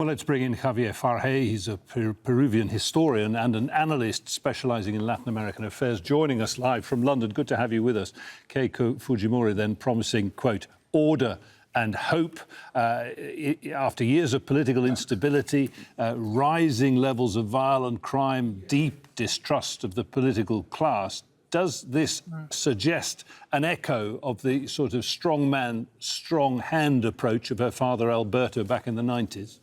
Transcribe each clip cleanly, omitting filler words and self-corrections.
Well, let's bring in Javier Farje. He's a Peruvian historian and an analyst specialising in Latin American affairs, joining us live from London. Good to have you with us. Keiko Fujimori then promising, quote, order and hope after years of political instability, rising levels of violent crime, deep distrust of the political class. Does this suggest an echo of the sort of strong man, strong hand approach of her father Alberto back in the 90s?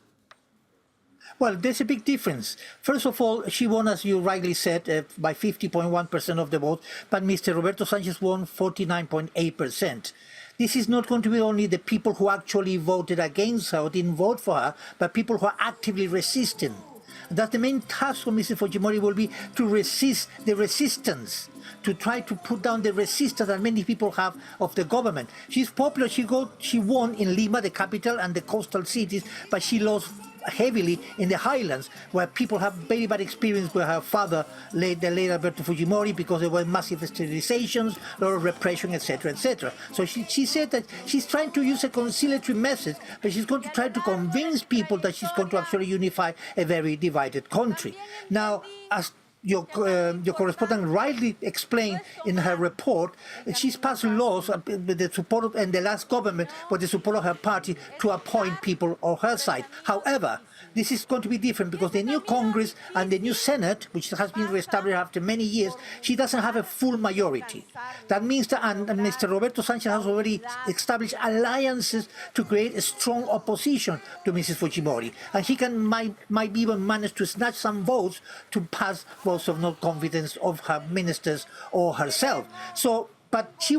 Well, there's a big difference. First of all, she won, as you rightly said, by 50.1% of the vote, but Mr. Roberto Sanchez won 49.8%. This is not going to be only the people who actually voted against her or didn't vote for her, but people who are actively resisting. That the main task of Mr. Fujimori will be to resist the resistance, to try to put down the resistance that many people have of the government. She's popular. She won in Lima, the capital, and the coastal cities, but she lost heavily in the highlands, where people have very bad experience with her father, the late Alberto Fujimori, because there were massive sterilizations, a lot of repression, etc., etc. So she said that she's trying to use a conciliatory message, but she's going to try to convince people that she's going to actually unify a very divided country. Now, as your correspondent rightly explained in her report, she's passed laws with the support of, and the last government with the support of her party, to appoint people on her side. However, this is going to be different because the new Congress and the new Senate, which has been reestablished after many years, she doesn't have a full majority. That means that and Mr. Roberto Sanchez has already established alliances to create a strong opposition to Mrs. Fujimori, and he might even manage to snatch some votes to pass votes of no confidence of her ministers or herself. So, but she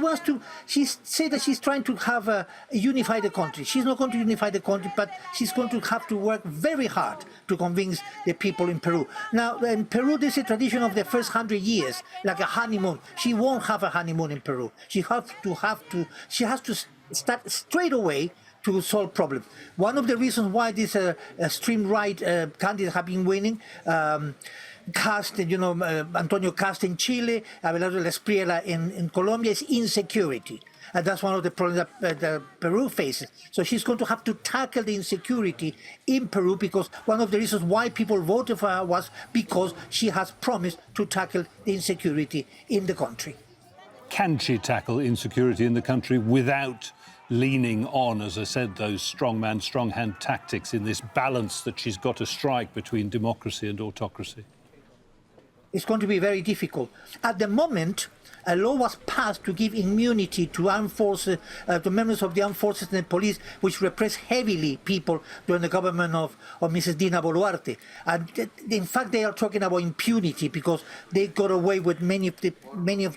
said that she's trying to have unify the country. She's not going to unify the country, but she's going to have to work very hard to convince the people in Peru. Now, in Peru, there's a tradition of the first 100 years, like a honeymoon. She won't have a honeymoon in Peru. She has to start straight away to solve problems. One of the reasons why this extreme right candidates have been winning, Antonio Cast in Chile, Abelardo Espriella in Colombia, is insecurity. And that's one of the problems that Peru faces. So she's going to have to tackle the insecurity in Peru, because one of the reasons why people voted for her was because she has promised to tackle the insecurity in the country. Can she tackle insecurity in the country without leaning on, as I said, those strong man, strong hand tactics in this balance that she's got to strike between democracy and autocracy? It's going to be very difficult. At the moment, a law was passed to give immunity to armed forces, to members of the armed forces and the police, which repressed heavily people during the government of Mrs. Dina Boluarte. And in fact, they are talking about impunity because they got away with many of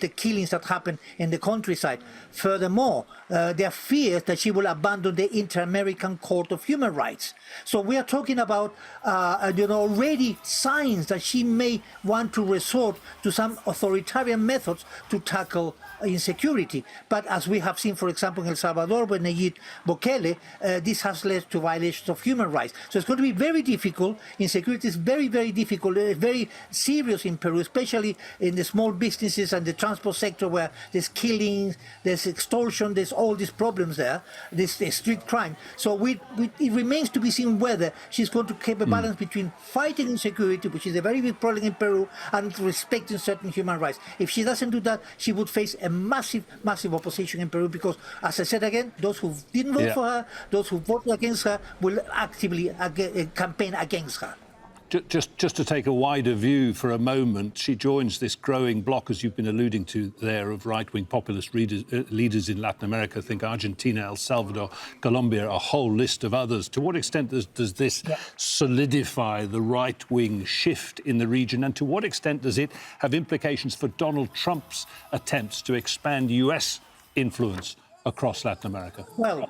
the killings that happened in the countryside. Furthermore, there are fears that she will abandon the Inter-American Court of Human Rights. So we are talking about already signs that she may want to resort to some authoritarian methods to tackle insecurity. But as we have seen, for example, in El Salvador, with Nayib Bukele, this has led to violations of human rights. So it's going to be very difficult. Insecurity is very, very difficult, very serious in Peru, especially in the small businesses and the transport sector, where there's killings, there's extortion, there's all these problems there, this street crime. So it remains to be seen whether she's going to keep a balance between fighting insecurity, which is a very big problem in Peru, and respecting certain human rights. If she doesn't do that, she would face a massive opposition in Peru, because, as I said again, those who didn't vote for her, those who voted against her, will actively campaign against her. Just to take a wider view for a moment, she joins this growing bloc, as you've been alluding to there, of right-wing populist leaders in Latin America. Think Argentina, El Salvador, Colombia, a whole list of others. To what extent does this solidify the right-wing shift in the region, and to what extent does it have implications for Donald Trump's attempts to expand US influence across Latin America? Well,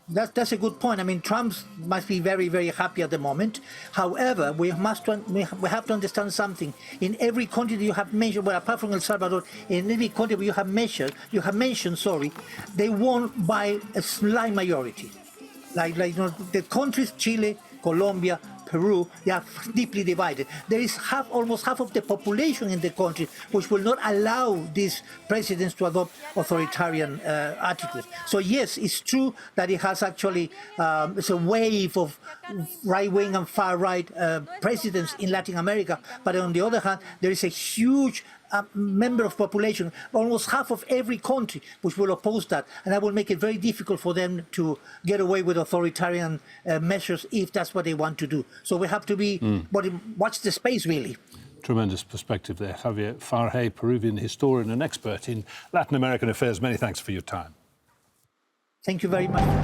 that's a good point. I mean, Trump must be very, very happy at the moment. However, we have to understand something. In every country that you have mentioned, well, apart from El Salvador, in every country where you have mentioned, they won by a slight majority. Like the countries, Chile, Colombia, Peru, they are deeply divided. There is almost half of the population in the country which will not allow these presidents to adopt authoritarian attitudes. So yes, it's true that it has actually it's a wave of right-wing and far-right presidents in Latin America. But on the other hand, there is a huge member of population, almost half of every country, which will oppose that, and that will make it very difficult for them to get away with authoritarian measures if that's what they want to do. So we have to be watch the space, really. Tremendous perspective there. Javier Farje, Peruvian historian and expert in Latin American affairs. Many thanks for your time. Thank you very much.